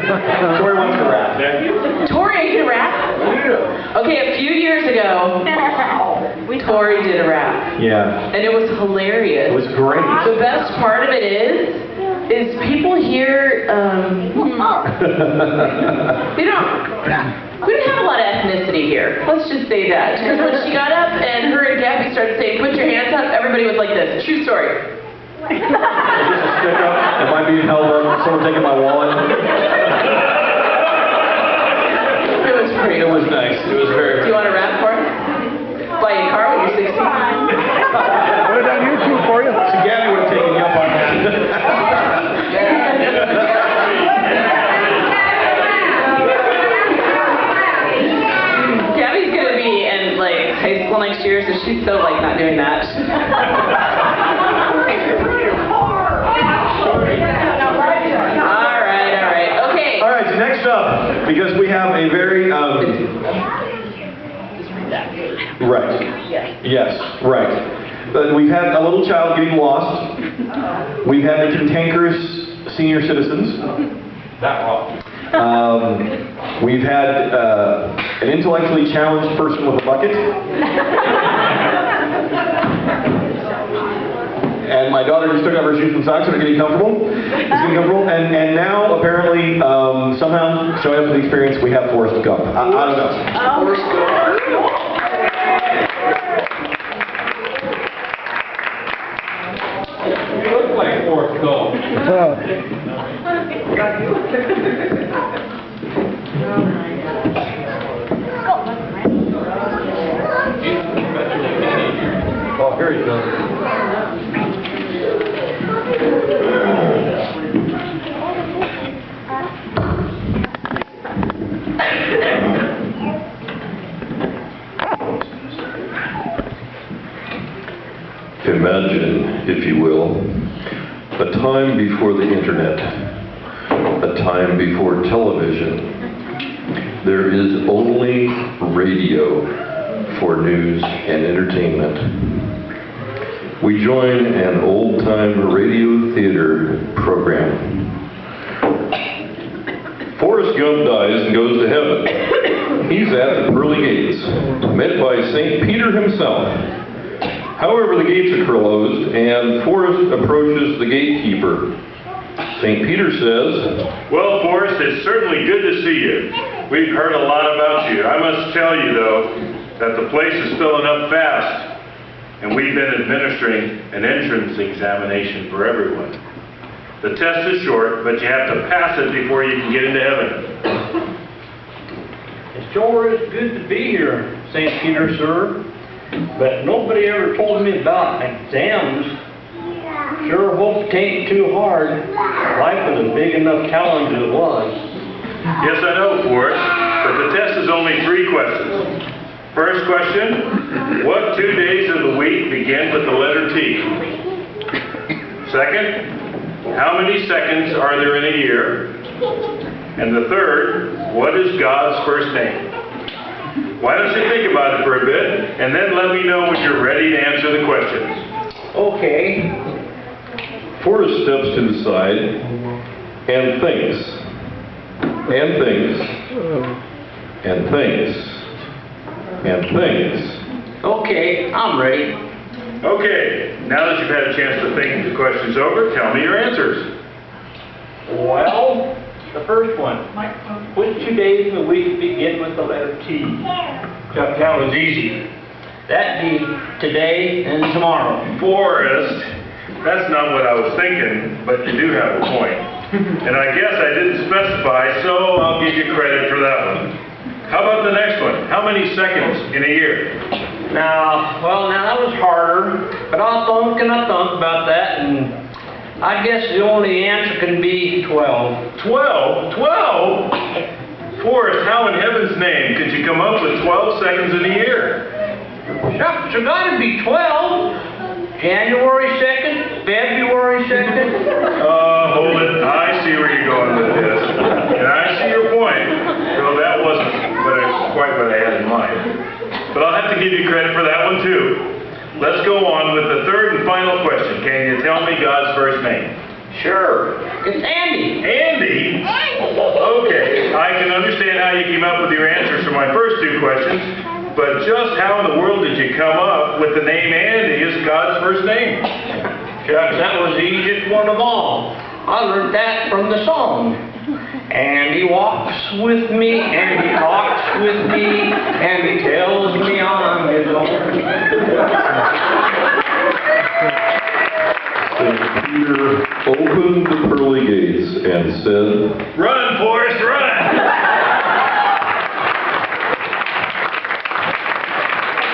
Tori wants to rap. Tori, are you gonna rap? Yeah. Okay, a few years ago, Tori did a rap. Yeah. And it was hilarious. It was great. The best part of it is people here, we don't have a lot of ethnicity here. Let's just say that. Because when she got up and her and Gabby started saying, put your hands up, everybody was like this. True story. Is this a stick up? Am I being held up? Someone taking my wallet? It was pretty. It was nice. It was very. Do you want to rap for us? Buy a car when you're 16? Put it on YouTube for you. See, Gabby would have taken me up on that. Gabby's going to be in like high school next year, so she's so like not doing that. All right, so next up, because we have a very, right, yes, right. We've had a little child getting lost. We've had the cantankerous senior citizens. That wrong. We've had an intellectually challenged person with a bucket. And my daughter just took off her shoes and socks and are getting comfortable. And now, apparently, somehow, showing up for the experience, we have Forrest Gump. I don't know. Forrest Gump. You look like Forrest Gump. Oh, here he goes. Imagine, if you will, a time before the internet, a time before television. There is only radio for news and entertainment. We join an old-time radio theater program. Forrest Gump dies and goes to heaven. He's at the pearly gates, met by St. Peter himself. However, the gates are closed, and Forrest approaches the gatekeeper. St. Peter says, "Well, Forrest, it's certainly good to see you. We've heard a lot about you. I must tell you, though, that the place is filling up fast, and we've been administering an entrance examination for everyone. The test is short, but you have to pass it before you can get into heaven." It sure is good to be here, St. Peter, sir. But nobody ever told me about exams. Sure hope it ain't too hard. Life was a big enough challenge as it was. Yes, I know, Forrest, but the test is only 3 questions. First question, what 2 days of the week begin with the letter T? Second, how many seconds are there in a year? And the third, what is God's first name? Why don't you think about it for a bit, and then let me know when you're ready to answer the questions. Okay. Forrest steps to the side and thinks, and thinks, and thinks, and thinks. Okay, I'm ready. Okay, now that you've had a chance to think the questions over, tell me your answers. Well, the first one. Which 2 days of the week begin with the letter T? That was easy. That'd be today and tomorrow. Forrest, that's not what I was thinking, but you do have a point. And I guess I didn't specify, so I'll give you credit for that one. How about the next one? How many seconds in a year? Now that was harder, but I'll thunk about that, and I guess the only answer can be 12. 12? 12? Forrest, how in heaven's name could you come up with 12 seconds in a year? Shucks, there gotta be 12. January 2nd, February 2nd. Hold it. I see where you're going with this. And I see your point, though that wasn't quite what I had in mind. But I'll have to give you credit for that one too. Let's go on with the third and final question. Can you tell me God's first name? Sure, it's Andy. Andy? Okay, I can understand how you came up with your answers for my first two questions, but just how in the world did you come up with the name Andy as God's first name? Shucks, that was the easiest one of all. I learned that from the song. And he walks with me, and he talks with me, and he tells me I'm his own. St. Peter opened the pearly gates and said, Run, Forrest, run!